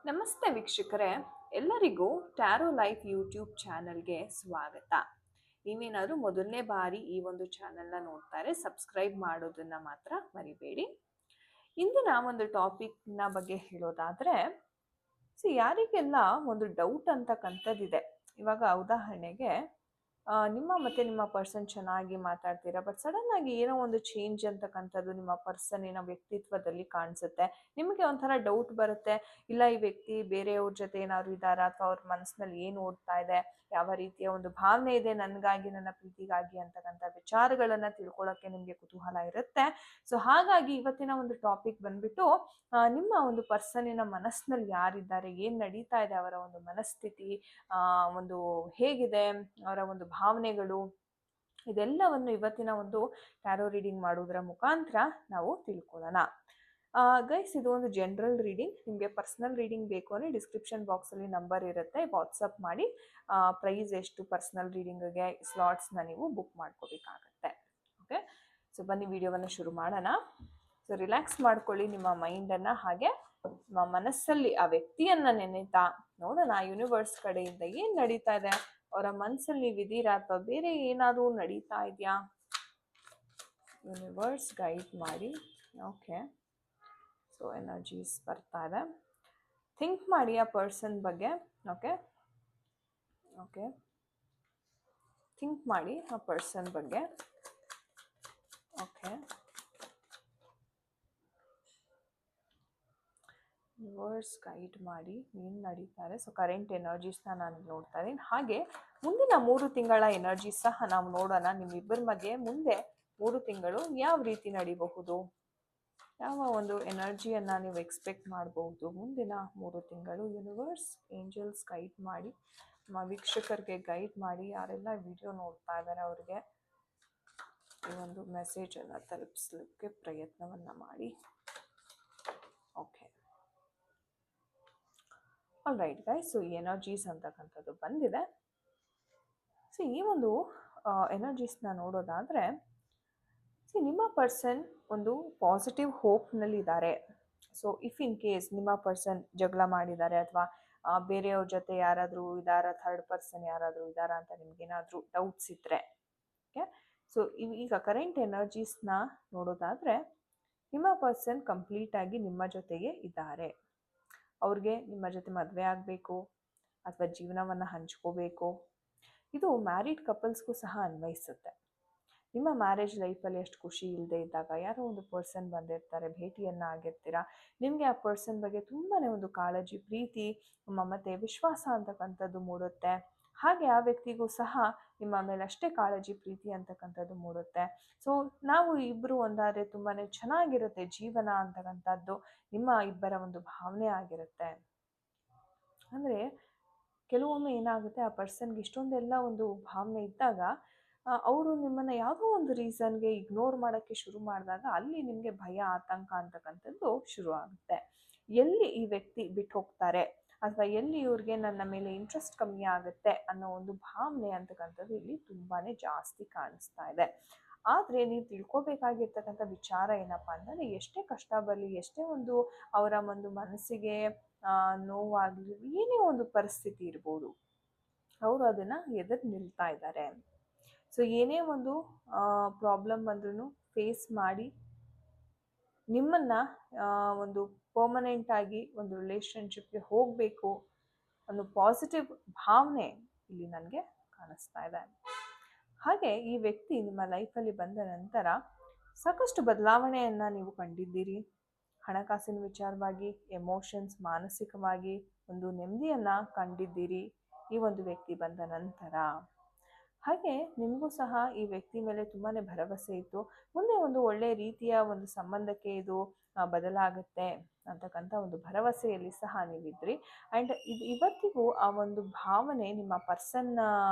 ನಮಸ್ತೆ ವೀಕ್ಷಕರೇ, ಎಲ್ಲರಿಗೂ ಟ್ಯಾರೋ ಲೈಫ್ ಯೂಟ್ಯೂಬ್ ಚಾನಲ್ಗೆ ಸ್ವಾಗತ. ನೀವೇನಾದರೂ ಮೊದಲನೇ ಬಾರಿ ಈ ಒಂದು ಚಾನಲ್ನ ನೋಡ್ತಾರೆ, ಸಬ್ಸ್ಕ್ರೈಬ್ ಮಾಡೋದನ್ನ ಮಾತ್ರ ಮರಿಬೇಡಿ. ಇಂದಿನ ಒಂದು ಟಾಪಿಕ್ನ ಬಗ್ಗೆ ಹೇಳೋದಾದರೆ, ಯಾರಿಗೆಲ್ಲ ಒಂದು ಡೌಟ್ ಅಂತಕ್ಕಂಥದ್ದಿದೆ. ಇವಾಗ ಉದಾಹರಣೆಗೆ ನಿಮ್ಮ ಮತ್ತು ನಿಮ್ಮ ಪರ್ಸನ್ ಚೆನ್ನಾಗಿ ಮಾತಾಡ್ತೀರಾ, ಬಟ್ ಸಡನ್ ಆಗಿ ಏನೋ ಒಂದು ಚೇಂಜ್ ಅಂತಕ್ಕಂಥದ್ದು ನಿಮ್ಮ ಪರ್ಸನ್ನಿನ ವ್ಯಕ್ತಿತ್ವದಲ್ಲಿ ಕಾಣಿಸುತ್ತೆ. ನಿಮಗೆ ಒಂಥರ ಡೌಟ್ ಬರುತ್ತೆ, ಇಲ್ಲ ಈ ವ್ಯಕ್ತಿ ಬೇರೆಯವ್ರ ಜೊತೆ ಏನಾದ್ರು ಇದ್ದಾರಾ, ಅಥವಾ ಅವ್ರ ಮನಸ್ಸಿನಲ್ಲಿ ಏನು ಓಡ್ತಾ ಇದೆ, ಯಾವ ರೀತಿಯ ಒಂದು ಭಾವನೆ ಇದೆ ನನಗಾಗಿ, ನನ್ನ ಪ್ರೀತಿಗಾಗಿ ಅಂತಕ್ಕಂಥ ವಿಚಾರಗಳನ್ನು ತಿಳ್ಕೊಳ್ಳೋಕ್ಕೆ ನಿಮಗೆ ಕುತೂಹಲ ಇರುತ್ತೆ. ಸೊ ಹಾಗಾಗಿ ಇವತ್ತಿನ ಒಂದು ಟಾಪಿಕ್ ಬಂದ್ಬಿಟ್ಟು ನಿಮ್ಮ ಒಂದು ಪರ್ಸನ್ನಿನ ಮನಸ್ಸಿನಲ್ಲಿ ಯಾರಿದ್ದಾರೆ, ಏನು ನಡೀತಾ ಇದೆ, ಅವರ ಒಂದು ಮನಸ್ಥಿತಿ ಒಂದು ಹೇಗಿದೆ, ಅವರ ಒಂದು ಭಾವನೆಗಳು, ಇದೆಲ್ಲವನ್ನು ಇವತ್ತಿನ ಒಂದು ಟ್ಯಾರೋ ರೀಡಿಂಗ್ ಮಾಡೋದರ ಮುಖಾಂತರ ನಾವು ತಿಳ್ಕೊಳ್ಳೋಣ. ಗೈಸ್, ಇದು ಒಂದು ಜನರಲ್ ರೀಡಿಂಗ್. ನಿಮಗೆ ಪರ್ಸನಲ್ ರೀಡಿಂಗ್ ಬೇಕು ಅಂದರೆ ಡಿಸ್ಕ್ರಿಪ್ಷನ್ ಬಾಕ್ಸಲ್ಲಿ ನಂಬರ್ ಇರುತ್ತೆ, ವಾಟ್ಸಪ್ ಮಾಡಿ ಪ್ರೈಸ್ ಎಷ್ಟು ಪರ್ಸನಲ್ ರೀಡಿಂಗಿಗೆ ಸ್ಲಾಟ್ಸ್ನ ನೀವು ಬುಕ್ ಮಾಡ್ಕೋಬೇಕಾಗತ್ತೆ. ಓಕೆ, ಸೊ ಬನ್ನಿ ವಿಡಿಯೋವನ್ನು ಶುರು ಮಾಡೋಣ. ಸೊ ರಿಲ್ಯಾಕ್ಸ್ ಮಾಡ್ಕೊಳ್ಳಿ ನಿಮ್ಮ ಮೈಂಡನ್ನು, ಹಾಗೆ ನಿಮ್ಮ ಮನಸ್ಸಲ್ಲಿ ಆ ವ್ಯಕ್ತಿಯನ್ನು ನೆನೆತಾ ನೋಡೋಣ ಯೂನಿವರ್ಸ್ ಕಡೆಯಿಂದ ಏನು ನಡೀತಾ ಇದೆ, ಅವರ ಮನಸ್ಸಲ್ಲಿ ನೀವಿದ್ದೀರಾ ಅಥವಾ ಬೇರೆ ಏನಾದರೂ ನಡೀತಾ ಇದೆಯಾ, ಯೂನಿವರ್ಸ್ ಗೈಡ್ ಮಾಡಿ. ಓಕೆ, ಸೊ ಎನರ್ಜೀಸ್ ಬರ್ತಾ ಇದೆ. ಥಿಂಕ್ ಮಾಡಿ ಆ ಪರ್ಸನ್ ಬಗ್ಗೆ. ಓಕೆ ಓಕೆ ಥಿಂಕ್ ಮಾಡಿ ಆ ಪರ್ಸನ್ ಬಗ್ಗೆ. ಓಕೆ, ಯೂನಿವರ್ಸ್ ಗೈಡ್ ಮಾಡಿ ಏನು ನಡೀತಾರೆ. ಸೊ ಕರೆಂಟ್ ಎನರ್ಜೀಸ್ನ ನಾನು ನೋಡ್ತಾ ಇದ್ದೀನಿ, ಹಾಗೆ ಮುಂದಿನ 3 ತಿಂಗಳ ಎನರ್ಜೀಸ್ ಸಹ ನಾವು ನೋಡೋಣ. ನಿಮ್ಮಿಬ್ಬರ ಮಧ್ಯೆ ಮುಂದೆ 3 ತಿಂಗಳು ಯಾವ ರೀತಿ ನಡೀಬಹುದು, ಯಾವ ಒಂದು ಎನರ್ಜಿಯನ್ನು ನೀವು ಎಕ್ಸ್ಪೆಕ್ಟ್ ಮಾಡಬಹುದು ಮುಂದಿನ 3 ತಿಂಗಳು. ಯೂನಿವರ್ಸ್ ಏಂಜಲ್ಸ್ ಗೈಡ್ ಮಾಡಿ, ನಮ್ಮ ವೀಕ್ಷಕರಿಗೆ ಗೈಡ್ ಮಾಡಿ, ಯಾರೆಲ್ಲ ವಿಡಿಯೋ ನೋಡ್ತಾ ಇದ್ದಾರೆ ಅವ್ರಿಗೆ ಈ ಒಂದು ಮೆಸೇಜನ್ನು ತಲುಪಿಸ್ಲಿಕ್ಕೆ ಪ್ರಯತ್ನವನ್ನು ಮಾಡಿ. Okay, all right guys, so ಈ ಎನರ್ಜೀಸ್ ಅಂತಕ್ಕಂಥದ್ದು ಬಂದಿದೆ. ಸೊ ಈ ಒಂದು ಎನರ್ಜೀಸ್ನ ನೋಡೋದಾದರೆ, ನಿಮ್ಮ ಪರ್ಸನ್ ಒಂದು ಪಾಸಿಟಿವ್ ಹೋಪ್ನಲ್ಲಿದ್ದಾರೆ. ಸೊ ಇಫ್ ಇನ್ ಕೇಸ್ ನಿಮ್ಮ ಪರ್ಸನ್ ಜಗಳ ಮಾಡಿದ್ದಾರೆ, ಅಥವಾ ಬೇರೆಯವ್ರ ಜೊತೆ ಯಾರಾದರೂ ಇದ್ದಾರಾ, ಥರ್ಡ್ ಪರ್ಸನ್ ಯಾರಾದರೂ ಇದ್ದಾರಾ ಅಂತ ನಿಮ್ಗೇನಾದರೂ ಡೌಟ್ಸ್ ಇದ್ದರೆ, ಓಕೆ, ಸೊ ಈಗ ಕರೆಂಟ್ ಎನರ್ಜೀಸ್ನ ನೋಡೋದಾದರೆ, ನಿಮ್ಮ ಪರ್ಸನ್ ಕಂಪ್ಲೀಟಾಗಿ ನಿಮ್ಮ ಜೊತೆಗೆ ಇದ್ದಾರೆ. ಅವ್ರಿಗೆ ನಿಮ್ಮ ಜೊತೆ ಮದುವೆ ಆಗಬೇಕು ಅಥವಾ ಜೀವನವನ್ನು ಹಂಚ್ಕೋಬೇಕು. ಇದು ಮ್ಯಾರಿಡ್ ಕಪಲ್ಸ್ಗೂ ಸಹ ಅನ್ವಯಿಸುತ್ತೆ. ನಿಮ್ಮ ಮ್ಯಾರೇಜ್ ಲೈಫಲ್ಲಿ ಎಷ್ಟು ಖುಷಿ ಇಲ್ಲದೆ ಇದ್ದಾಗ ಯಾರೋ ಒಂದು ಪರ್ಸನ್ ಬಂದಿರ್ತಾರೆ, ಭೇಟಿಯನ್ನು ಆಗಿರ್ತೀರ, ನಿಮಗೆ ಆ ಪರ್ಸನ್ ಬಗ್ಗೆ ತುಂಬಾ ಒಂದು ಕಾಳಜಿ, ಪ್ರೀತಿ, ಮಮತೆ, ವಿಶ್ವಾಸ ಅಂತಕ್ಕಂಥದ್ದು ಮೂಡುತ್ತೆ. ಹಾಗೆ ಆ ವ್ಯಕ್ತಿಗೂ ಸಹ ನಿಮ್ಮ ಮೇಲೆ ಅಷ್ಟೇ ಕಾಳಜಿ, ಪ್ರೀತಿ ಅಂತಕ್ಕಂಥದ್ದು ಮೂಡುತ್ತೆ. ಸೊ ನಾವು ಇಬ್ಬರು ಒಂದಾದರೆ ತುಂಬಾ ಚೆನ್ನಾಗಿರುತ್ತೆ ಜೀವನ ಅಂತಕ್ಕಂಥದ್ದು ನಿಮ್ಮ ಇಬ್ಬರ ಒಂದು ಭಾವನೆ ಆಗಿರುತ್ತೆ. ಅಂದರೆ ಕೆಲವೊಮ್ಮೆ ಏನಾಗುತ್ತೆ, ಆ ಪರ್ಸನ್ಗೆ ಇಷ್ಟೊಂದೆಲ್ಲ ಒಂದು ಭಾವನೆ ಇದ್ದಾಗ ಅವರು ನಿಮ್ಮನ್ನು ಯಾವುದೋ ಒಂದು ರೀಸನ್ಗೆ ಇಗ್ನೋರ್ ಮಾಡೋಕ್ಕೆ ಶುರು ಮಾಡಿದಾಗ ಅಲ್ಲಿ ನಿಮಗೆ ಭಯ, ಆತಂಕ ಅಂತಕ್ಕಂಥದ್ದು ಶುರು ಆಗುತ್ತೆ. ಎಲ್ಲಿ ಈ ವ್ಯಕ್ತಿ ಬಿಟ್ಟು ಹೋಗ್ತಾರೆ, ಅಥವಾ ಎಲ್ಲಿ ಇವ್ರಿಗೆ ನನ್ನ ಮೇಲೆ ಇಂಟ್ರೆಸ್ಟ್ ಕಮ್ಮಿ ಆಗುತ್ತೆ ಅನ್ನೋ ಒಂದು ಭಾವನೆ ಅಂತಕ್ಕಂಥದ್ದು ಇಲ್ಲಿ ತುಂಬಾ ಜಾಸ್ತಿ ಕಾಣಿಸ್ತಾ ಇದೆ. ಆದರೆ ನೀವು ತಿಳ್ಕೊಬೇಕಾಗಿರ್ತಕ್ಕಂಥ ವಿಚಾರ ಏನಪ್ಪ ಅಂತಂದರೆ, ಎಷ್ಟೇ ಕಷ್ಟ ಬರಲಿ, ಎಷ್ಟೇ ಒಂದು ಅವರ ಒಂದು ಮನಸ್ಸಿಗೆ ನೋವಾಗಲಿ, ಏನೇ ಒಂದು ಪರಿಸ್ಥಿತಿ ಇರ್ಬೋದು, ಅವರು ಅದನ್ನು ಎದುರು ನಿಲ್ತಾ ಇದ್ದಾರೆ. ಸೊ ಏನೇ ಒಂದು ಪ್ರಾಬ್ಲಮ್ ಬಂದ್ರೂ ಫೇಸ್ ಮಾಡಿ ನಿಮ್ಮನ್ನು ಒಂದು ಪರ್ಮನೆಂಟಾಗಿ ಒಂದು ರಿಲೇಷನ್ಶಿಪ್ಗೆ ಹೋಗಬೇಕು ಒಂದು ಪಾಸಿಟಿವ್ ಭಾವನೆ ಇಲ್ಲಿ ನನಗೆ ಕಾಣಿಸ್ತಾ ಇದೆ. ಹಾಗೆ ಈ ವ್ಯಕ್ತಿ ನಿಮ್ಮ ಲೈಫಲ್ಲಿ ಬಂದ ನಂತರ ಸಾಕಷ್ಟು ಬದಲಾವಣೆಯನ್ನು ನೀವು ಕಂಡಿದ್ದೀರಿ. ಹಣಕಾಸಿನ ವಿಚಾರವಾಗಿ, ಎಮೋಷನ್ಸ್, ಮಾನಸಿಕವಾಗಿ ಒಂದು ನೆಮ್ಮದಿಯನ್ನು ಕಂಡಿದ್ದೀರಿ ಈ ಒಂದು ವ್ಯಕ್ತಿ ಬಂದ ನಂತರ. ಹಾಗೆ ನಿಮಗೂ ಸಹ ಈ ವ್ಯಕ್ತಿ ಮೇಲೆ ತುಂಬಾ ಭರವಸೆ ಇತ್ತು, ಮುಂದೆ ಒಂದು ಒಳ್ಳೆಯ ರೀತಿಯ ಒಂದು ಸಂಬಂಧಕ್ಕೆ ಇದು ಬದಲಾಗುತ್ತೆ ಅಂತಕ್ಕಂಥ ಒಂದು ಭರವಸೆಯಲ್ಲಿ ಸಹ ನೀವಿದ್ರಿ. ಆ್ಯಂಡ್ ಇವತ್ತಿಗೂ ಆ ಒಂದು ಭಾವನೆ ನಿಮ್ಮ ಪರ್ಸನ್ನ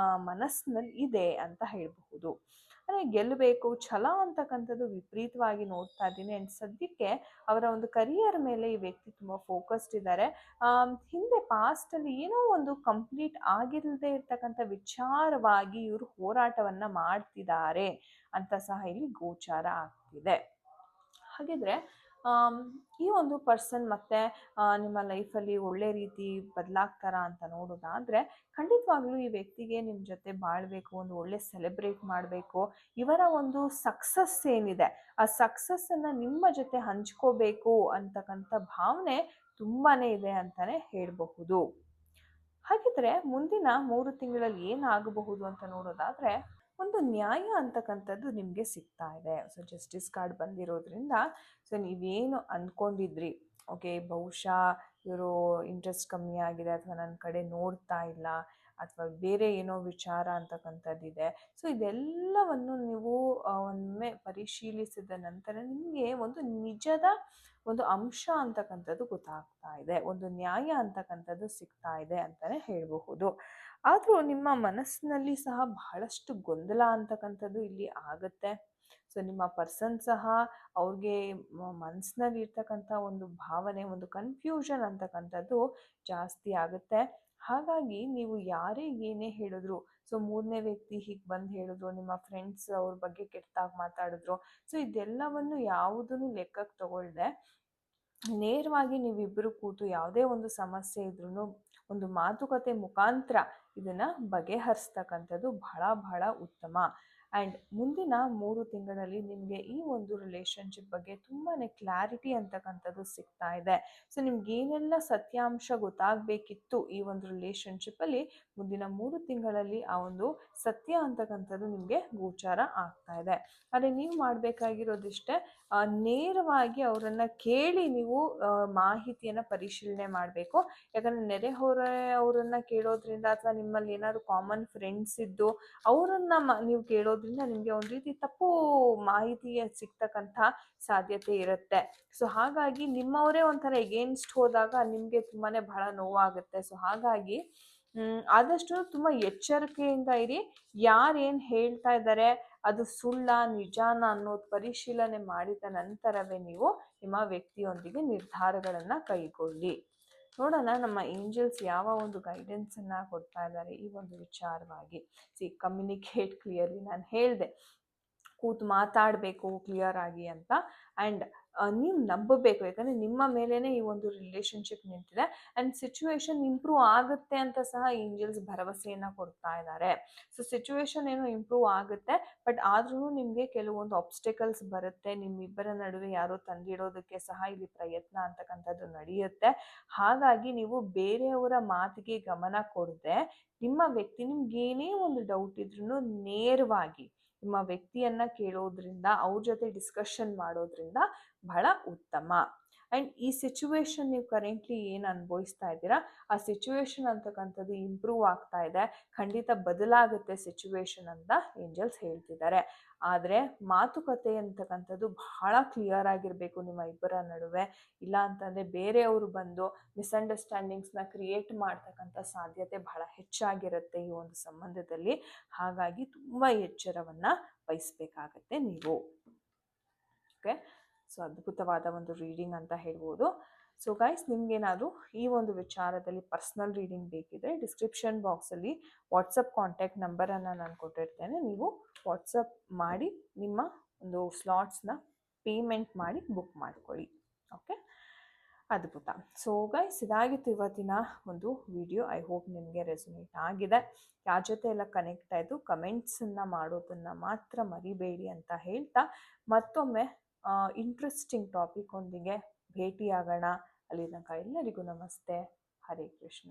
ಮನಸ್ಸಿನಲ್ಲಿ ಇದೆ ಅಂತ ಹೇಳಬಹುದು. ಅಂದರೆ ಗೆಲ್ಲಬೇಕು, ಛಲ ಅಂತಕ್ಕಂಥದ್ದು ವಿಪರೀತವಾಗಿ ನೋಡ್ತಾ ಇದ್ದೀನಿ. ಆ್ಯಂಡ್ ಸದ್ಯಕ್ಕೆ ಅವರ ಒಂದು ಕರಿಯರ್ ಮೇಲೆ ಈ ವ್ಯಕ್ತಿ ತುಂಬ ಫೋಕಸ್ಡ್ ಇದ್ದಾರೆ. ಹಿಂದೆ ಪಾಸ್ಟಲ್ಲಿ ಏನೋ ಒಂದು ಕಂಪ್ಲೀಟ್ ಆಗಿಲ್ಲದೆ ಇರ್ತಕ್ಕಂಥ ವಿಚಾರವಾಗಿ ಇವರು ಹೋರಾಟವನ್ನು ಮಾಡ್ತಿದ್ದಾರೆ ಅಂತ ಸಹ ಇಲ್ಲಿ ಗೋಚಾರ ಆಗ್ತಿದೆ. ಹಾಗಿದ್ರೆ ಆಮ್, ಈ ಒಂದು ಪರ್ಸನ್ ಮತ್ತೆ ನಿಮ್ಮ ಲೈಫಲ್ಲಿ ಒಳ್ಳೆ ರೀತಿ ಬದಲಾಗ್ತಾರಾ ಅಂತ ನೋಡೋದಾದರೆ, ಖಂಡಿತವಾಗ್ಲೂ ಈ ವ್ಯಕ್ತಿಗೆ ನಿಮ್ಮ ಜೊತೆ ಬಾಳಬೇಕು, ಒಂದು ಒಳ್ಳೆ ಸೆಲೆಬ್ರೇಟ್ ಮಾಡಬೇಕು, ಇವರ ಒಂದು ಸಕ್ಸಸ್ ಏನಿದೆ ಆ ಸಕ್ಸಸ್ಸನ್ನು ನಿಮ್ಮ ಜೊತೆ ಹಂಚ್ಕೋಬೇಕು ಅಂತಕ್ಕಂಥ ಭಾವನೆ ತುಂಬಾ ಇದೆ ಅಂತಲೇ ಹೇಳಬಹುದು. ಹಾಗಿದ್ರೆ ಮುಂದಿನ 3 ತಿಂಗಳಲ್ಲಿ ಏನಾಗಬಹುದು ಅಂತ ನೋಡೋದಾದ್ರೆ, ಒಂದು ನ್ಯಾಯ ಅಂತಕ್ಕಂಥದ್ದು ನಿಮಗೆ ಸಿಗ್ತಾ ಇದೆ. ಸೊ ಜಸ್ಟಿಸ್ ಕಾರ್ಡ್ ಬಂದಿರೋದ್ರಿಂದ, ಸೊ ನೀವೇನು ಅಂದ್ಕೊಂಡಿದ್ರಿ, ಓಕೆ ಬಹುಶಃ ಇವರು ಇಂಟ್ರೆಸ್ಟ್ ಕಮ್ಮಿ ಆಗಿದೆ ಅಥವಾ ನನ್ನ ಕಡೆ ನೋಡ್ತಾ ಇಲ್ಲ ಅಥವಾ ಬೇರೆ ಏನೋ ವಿಚಾರ ಅಂತಕ್ಕಂಥದ್ದಿದೆ. ಸೊ ಇದೆಲ್ಲವನ್ನು ನೀವು ಒಮ್ಮೆ ಪರಿಶೀಲಿಸಿದ ನಂತರ ನಿಮಗೆ ಒಂದು ನಿಜದ ಒಂದು ಅಂಶ ಅಂತಕ್ಕಂಥದ್ದು ಗೊತ್ತಾಗ್ತಾ ಇದೆ, ಒಂದು ನ್ಯಾಯ ಅಂತಕ್ಕಂಥದ್ದು ಸಿಗ್ತಾ ಇದೆ ಅಂತಲೇ ಹೇಳಬಹುದು. ಆದರೂ ನಿಮ್ಮ ಮನಸ್ಸಿನಲ್ಲಿ ಸಹ ಬಹಳಷ್ಟು ಗೊಂದಲ ಅಂತಕ್ಕಂಥದ್ದು ಇಲ್ಲಿ ಆಗುತ್ತೆ. ಸೊ ನಿಮ್ಮ ಪರ್ಸನ್ ಸಹ ಅವ್ರಿಗೆ ಮನಸ್ಸಿನಲ್ಲಿ ಇರ್ತಕ್ಕಂಥ ಒಂದು ಭಾವನೆ, ಒಂದು ಕನ್ಫ್ಯೂಷನ್ ಅಂತಕ್ಕಂಥದ್ದು ಜಾಸ್ತಿ ಆಗುತ್ತೆ. ಹಾಗಾಗಿ ನೀವು ಯಾರೇ ಏನೇ ಹೇಳಿದ್ರು, ಸೊ ಮೂರನೇ ವ್ಯಕ್ತಿ ಹೀಗೆ ಬಂದು ಹೇಳಿದ್ರು, ನಿಮ್ಮ ಫ್ರೆಂಡ್ಸ್ ಅವ್ರ ಬಗ್ಗೆ ಕೆಟ್ಟದಾಗಿ ಮಾತಾಡಿದ್ರು, ಸೊ ಇದೆಲ್ಲವನ್ನು ಯಾವುದನ್ನು ಲೆಕ್ಕಕ್ಕೆ ತಗೊಳ್ದೆ ನೇರವಾಗಿ ನೀವಿಬ್ಬರು ಕೂತು ಯಾವುದೇ ಒಂದು ಸಮಸ್ಯೆ ಇದ್ರೂ ಒಂದು ಮಾತುಕತೆ ಮುಖಾಂತರ ಇದನ್ನು ಬಗೆಹರಿಸ್ತಕ್ಕಂಥದ್ದು ಬಹಳ ಬಹಳ ಉತ್ತಮ. ಆ್ಯಂಡ್ ಮುಂದಿನ 3 ತಿಂಗಳಲ್ಲಿ ನಿಮಗೆ ಈ ಒಂದು ರಿಲೇಷನ್ಶಿಪ್ ಬಗ್ಗೆ ತುಂಬಾ ಕ್ಲಾರಿಟಿ ಅಂತಕ್ಕಂಥದ್ದು ಸಿಗ್ತಾ ಇದೆ. ಸೊ ನಿಮ್ಗೇನೆಲ್ಲ ಸತ್ಯಾಂಶ ಗೊತ್ತಾಗಬೇಕಿತ್ತು ಈ ಒಂದು ರಿಲೇಷನ್ಶಿಪ್ಪಲ್ಲಿ, ಮುಂದಿನ 3 ತಿಂಗಳಲ್ಲಿ ಆ ಒಂದು ಸತ್ಯ ಅಂತಕ್ಕಂಥದ್ದು ನಿಮಗೆ ಗೋಚಾರ ಆಗ್ತಾ ಇದೆ. ಆದರೆ ನೀವು ಮಾಡಬೇಕಾಗಿರೋದಿಷ್ಟೇ, ನೇರವಾಗಿ ಅವರನ್ನು ಕೇಳಿ ನೀವು ಮಾಹಿತಿಯನ್ನು ಪರಿಶೀಲನೆ ಮಾಡಬೇಕು. ಯಾಕಂದರೆ ನೆರೆಹೊರೆಯವರನ್ನು ಕೇಳೋದ್ರಿಂದ ಅಥವಾ ನಿಮ್ಮಲ್ಲಿ ಏನಾದರೂ ಕಾಮನ್ ಫ್ರೆಂಡ್ಸ್ ಇದ್ದು ಅವರನ್ನು ನೀವು ಕೇಳೋದ್ರಿಂದ ನಿಮಗೆ ಒಂದು ರೀತಿ ತಪ್ಪು ಮಾಹಿತಿ ಸಿಗ್ತಕ್ಕಂಥ ಸಾಧ್ಯತೆ ಇರುತ್ತೆ. ಸೊ ಹಾಗಾಗಿ ನಿಮ್ಮವರೇ ಒಂಥರ ಎಗೇನ್ಸ್ಟ್ ಹೋದಾಗ ನಿಮಗೆ ತುಂಬಾ ಬಹಳ ನೋವಾಗುತ್ತೆ. ಸೊ ಹಾಗಾಗಿ ಆದಷ್ಟು ತುಂಬ ಎಚ್ಚರಿಕೆಯಿಂದ ಇರಿ. ಯಾರೇನು ಹೇಳ್ತಾ ಇದ್ದಾರೆ ಅದು ಸುಳ್ಳ ನಿಜಾನ ಅನ್ನೋದು ಪರಿಶೀಲನೆ ಮಾಡಿದ ನಂತರವೇ ನೀವು ನಿಮ್ಮ ವ್ಯಕ್ತಿಯೊಂದಿಗೆ ನಿರ್ಧಾರಗಳನ್ನು ಕೈಗೊಳ್ಳಿ. ನೋಡೋಣ ನಮ್ಮ ಏಂಜಲ್ಸ್ ಯಾವ ಒಂದು ಗೈಡೆನ್ಸನ್ನು ಕೊಡ್ತಾ ಇದ್ದಾರೆ ಈ ಒಂದು ವಿಚಾರವಾಗಿ. ಕಮ್ಯುನಿಕೇಟ್ ಕ್ಲಿಯರ್ಲಿ, ನಾನು ಹೇಳಿದೆ ಕೂತು ಮಾತಾಡಬೇಕು ಕ್ಲಿಯರ್ ಆಗಿ ಅಂತ. ಆ್ಯಂಡ್ ನೀವು ನಂಬಬೇಕು, ಯಾಕಂದರೆ ನಿಮ್ಮ ಮೇಲೇ ಈ ಒಂದು ರಿಲೇಷನ್ಶಿಪ್ ನಿಂತಿದೆ. ಆ್ಯಂಡ್ ಸಿಚುವೇಶನ್ ಇಂಪ್ರೂವ್ ಆಗುತ್ತೆ ಅಂತ ಸಹ ಏಂಜಲ್ಸ್ ಭರವಸೆಯನ್ನು ಕೊಡ್ತಾ ಇದ್ದಾರೆ. ಸೊ ಸಿಚುವೇಶನ್ ಏನೋ ಇಂಪ್ರೂವ್ ಆಗುತ್ತೆ, ಬಟ್ ಆದ್ರೂ ನಿಮಗೆ ಕೆಲವೊಂದು ಆಬ್ಸ್ಟೆಕಲ್ಸ್ ಬರುತ್ತೆ. ನಿಮ್ಮಿಬ್ಬರ ನಡುವೆ ಯಾರೋ ತಂದಿಡೋದಕ್ಕೆ ಸಹ ಇಲ್ಲಿ ಪ್ರಯತ್ನ ಅಂತಕ್ಕಂಥದ್ದು ನಡೆಯುತ್ತೆ. ಹಾಗಾಗಿ ನೀವು ಬೇರೆಯವರ ಮಾತಿಗೆ ಗಮನ ಕೊಡದೆ ನಿಮ್ಮ ವ್ಯಕ್ತಿ, ನಿಮ್ಗೇನೇ ಒಂದು ಡೌಟ್ ಇದ್ರೂ ನೇರವಾಗಿ ನಿಮ್ಮ ವ್ಯಕ್ತಿಯನ್ನು ಕೇಳೋದ್ರಿಂದ, ಅವ್ರ ಜೊತೆ ಡಿಸ್ಕಷನ್ ಮಾಡೋದ್ರಿಂದ ಬಹಳ ಉತ್ತಮ. ಆ್ಯಂಡ್ ಈ ಸಿಚುವೇಶನ್ ನೀವು ಕರೆಂಟ್ಲಿ ಏನು ಅನುಭವಿಸ್ತಾ ಇದ್ದೀರಾ ಆ ಸಿಚುವೇಶನ್ ಅಂತಕ್ಕಂಥದ್ದು ಇಂಪ್ರೂವ್ ಆಗ್ತಾ ಇದೆ, ಖಂಡಿತ ಬದಲಾಗುತ್ತೆ ಸಿಚುವೇಶನ್ ಅಂತ ಏಂಜಲ್ಸ್ ಹೇಳ್ತಿದ್ದಾರೆ. ಆದರೆ ಮಾತುಕತೆ ಅಂತಕ್ಕಂಥದ್ದು ಬಹಳ ಕ್ಲಿಯರ್ ಆಗಿರಬೇಕು ನಿಮ್ಮ ಇಬ್ಬರ ನಡುವೆ. ಇಲ್ಲ ಅಂತಂದರೆ ಬೇರೆಯವರು ಬಂದು ಮಿಸ್ಅಂಡರ್ಸ್ಟ್ಯಾಂಡಿಂಗ್ಸ್ನ ಕ್ರಿಯೇಟ್ ಮಾಡ್ತಕ್ಕಂಥ ಸಾಧ್ಯತೆ ಬಹಳ ಹೆಚ್ಚಾಗಿರುತ್ತೆ ಈ ಒಂದು ಸಂಬಂಧದಲ್ಲಿ. ಹಾಗಾಗಿ ತುಂಬ ಎಚ್ಚರವನ್ನು ವಹಿಸ್ಬೇಕಾಗತ್ತೆ ನೀವು. ಓಕೆ, ಸೊ ಅದ್ಭುತವಾದ ಒಂದು ರೀಡಿಂಗ್ ಅಂತ ಹೇಳ್ಬೋದು. ಸೊ ಗೈಸ್, ನಿಮ್ಗೇನಾದರೂ ಈ ಒಂದು ವಿಚಾರದಲ್ಲಿ ಪರ್ಸ್ನಲ್ ರೀಡಿಂಗ್ ಬೇಕಿದ್ರೆ ಡಿಸ್ಕ್ರಿಪ್ಷನ್ ಬಾಕ್ಸಲ್ಲಿ ವಾಟ್ಸಪ್ ಕಾಂಟ್ಯಾಕ್ಟ್ ನಂಬರನ್ನು ನಾನು ಕೊಟ್ಟಿರ್ತೇನೆ. ನೀವು ವಾಟ್ಸಪ್ ಮಾಡಿ ನಿಮ್ಮ ಒಂದು ಸ್ಲಾಟ್ಸ್ನ ಪೇಮೆಂಟ್ ಮಾಡಿ ಬುಕ್ ಮಾಡ್ಕೊಳ್ಳಿ. ಓಕೆ, ಅದ್ಭುತ. ಸೊ ಗೈಸ್, ಇದಾಗಿತ್ತು ಇವತ್ತಿನ ಒಂದು ವಿಡಿಯೋ. ಐ ಹೋಪ್ ನಿಮಗೆ ರೆಸೊನೇಟ್ ಆಗಿದೆ. ಯಾರ ಜೊತೆ ಎಲ್ಲ ಕನೆಕ್ಟ್ ಆಯಿತು ಕಮೆಂಟ್ಸನ್ನು ಮಾಡೋದನ್ನು ಮಾತ್ರ ಮರಿಬೇಡಿ ಅಂತ ಹೇಳ್ತಾ, ಮತ್ತೊಮ್ಮೆ ಇಂಟ್ರೆಸ್ಟಿಂಗ್ ಟಾಪಿಕ್ ಒಂದಿಗೆ ಭೇಟಿಯಾಗೋಣ. ಅಲ್ಲಿ ತನಕ ಎಲ್ಲರಿಗೂ ನಮಸ್ತೆ. ಹರೇ ಕೃಷ್ಣ.